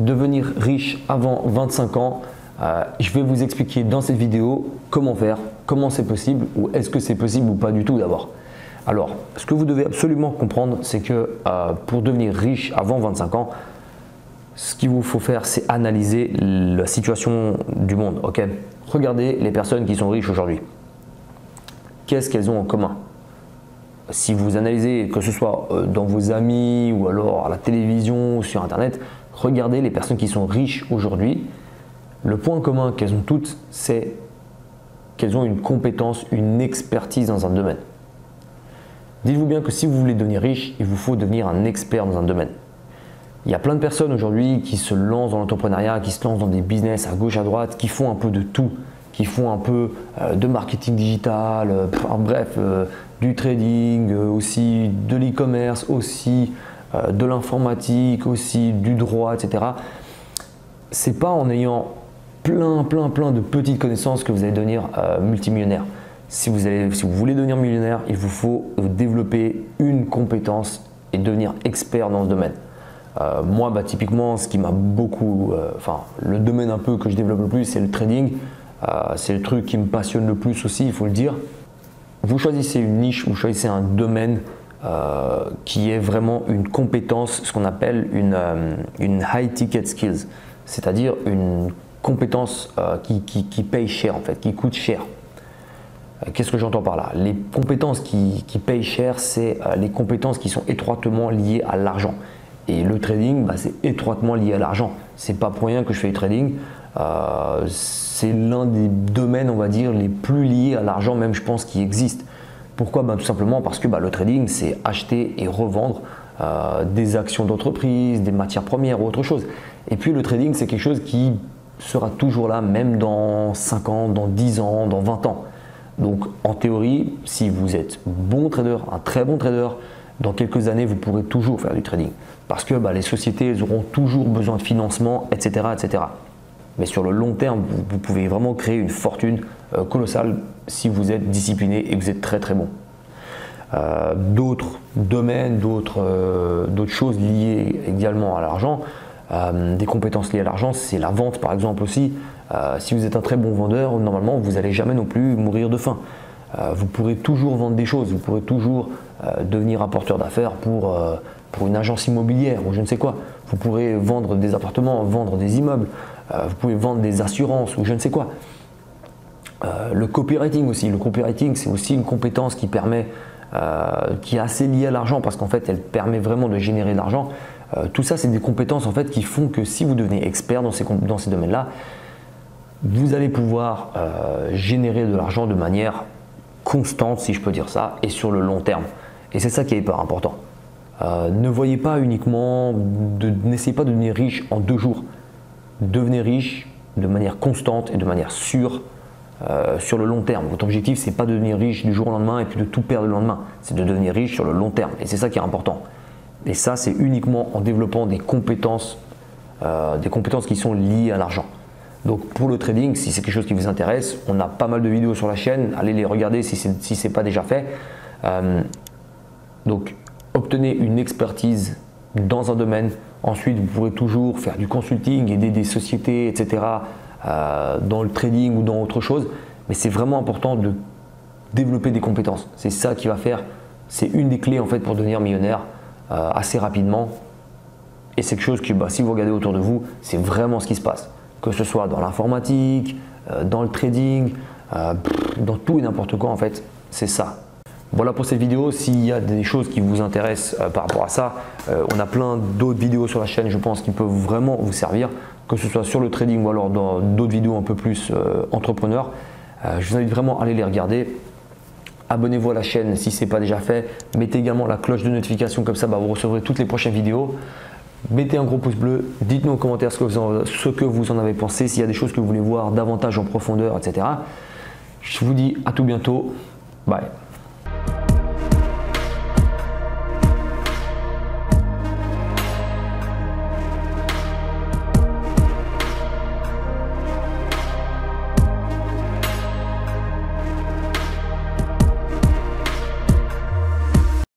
devenir riche avant 25 ans. Je vais vous expliquer dans cette vidéo comment faire, comment c'est possible ou est-ce que c'est possible ou pas du tout d'abord. Alors, ce que vous devez absolument comprendre, c'est que pour devenir riche avant 25 ans, ce qu'il vous faut faire, c'est analyser la situation du monde. Ok, regardez les personnes qui sont riches aujourd'hui. Qu'est-ce qu'elles ont en commun? Si vous analysez, que ce soit dans vos amis ou alors à la télévision ou sur Internet, regardez les personnes qui sont riches aujourd'hui. Le point commun qu'elles ont toutes, c'est qu'elles ont une compétence, une expertise dans un domaine. Dites-vous bien que si vous voulez devenir riche, il vous faut devenir un expert dans un domaine. Il y a plein de personnes aujourd'hui qui se lancent dans l'entrepreneuriat, qui se lancent dans des business à gauche, à droite, qui font un peu de tout, qui font un peu de marketing digital, bref, du trading, aussi de l'e-commerce, aussi de l'informatique, aussi du droit, etc. C'est pas en ayant plein de petites connaissances que vous allez devenir multimillionnaire. Si vous voulez devenir millionnaire, il vous faut développer une compétence et devenir expert dans ce domaine. Moi, typiquement, ce qui m'a beaucoup, le domaine un peu que je développe le plus, c'est le trading. C'est le truc qui me passionne le plus aussi, il faut le dire. Vous choisissez une niche, vous choisissez un domaine qui est vraiment une compétence, ce qu'on appelle une high ticket skills, c'est-à-dire une compétence qui paye cher en fait, qui coûte cher. Qu'est-ce que j'entends par là? Les compétences qui payent cher, c'est les compétences qui sont étroitement liées à l'argent. Et le trading, c'est étroitement lié à l'argent. C'est pas pour rien que je fais du trading. C'est l'un des domaines, on va dire, les plus liés à l'argent, même je pense, qui existe. Pourquoi? Tout simplement parce que le trading, c'est acheter et revendre des actions d'entreprise, des matières premières ou autre chose. Et puis le trading, c'est quelque chose qui sera toujours là, même dans 5 ans, dans 10 ans, dans 20 ans. Donc en théorie, si vous êtes bon trader, un très bon trader, dans quelques années, vous pourrez toujours faire du trading. Parce que les sociétés elles auront toujours besoin de financement, etc., etc. Mais sur le long terme, vous pouvez vraiment créer une fortune colossale si vous êtes discipliné et que vous êtes très bon. D'autres domaines, d'autres choses liées également à l'argent, des compétences liées à l'argent, c'est la vente par exemple aussi. Si vous êtes un très bon vendeur, normalement vous n'allez jamais non plus mourir de faim. Vous pourrez toujours vendre des choses, vous pourrez toujours devenir apporteur d'affaires pour une agence immobilière ou je ne sais quoi. Vous pourrez vendre des appartements, vendre des immeubles, vous pouvez vendre des assurances ou je ne sais quoi. Le copywriting aussi, le copywriting c'est aussi une compétence qui permet, qui est assez liée à l'argent parce qu'en fait elle permet vraiment de générer de l'argent. Tout ça c'est des compétences en fait qui font que si vous devenez expert dans ces domaines-là, vous allez pouvoir générer de l'argent de manière constante, si je peux dire ça, et sur le long terme. Et c'est ça qui est hyper important. Ne voyez pas uniquement, n'essayez pas de devenir riche en 2 jours. Devenez riche de manière constante et de manière sûre sur le long terme. Votre objectif, c'est pas de devenir riche du jour au lendemain et puis de tout perdre le lendemain. C'est de devenir riche sur le long terme. Et c'est ça qui est important. Et ça, c'est uniquement en développant des compétences qui sont liées à l'argent. Donc pour le trading, si c'est quelque chose qui vous intéresse, on a pas mal de vidéos sur la chaîne, allez les regarder si ce n'est pas déjà fait. Donc obtenez une expertise dans un domaine, ensuite vous pourrez toujours faire du consulting, aider des sociétés, etc. Dans le trading ou dans autre chose, mais c'est vraiment important de développer des compétences. C'est ça qui va faire, c'est une des clés en fait pour devenir millionnaire assez rapidement et c'est quelque chose que si vous regardez autour de vous, c'est vraiment ce qui se passe. Que ce soit dans l'informatique, dans le trading, dans tout et n'importe quoi en fait, c'est ça. Voilà pour cette vidéo. S'il y a des choses qui vous intéressent par rapport à ça, on a plein d'autres vidéos sur la chaîne, je pense, qui peuvent vraiment vous servir, que ce soit sur le trading ou alors dans d'autres vidéos un peu plus entrepreneurs. Je vous invite vraiment à aller les regarder. Abonnez-vous à la chaîne si ce n'est pas déjà fait. Mettez également la cloche de notification, comme ça vous recevrez toutes les prochaines vidéos. Mettez un gros pouce bleu, dites-nous en commentaire ce que vous en avez pensé, s'il y a des choses que vous voulez voir davantage en profondeur, etc. Je vous dis à tout bientôt. Bye.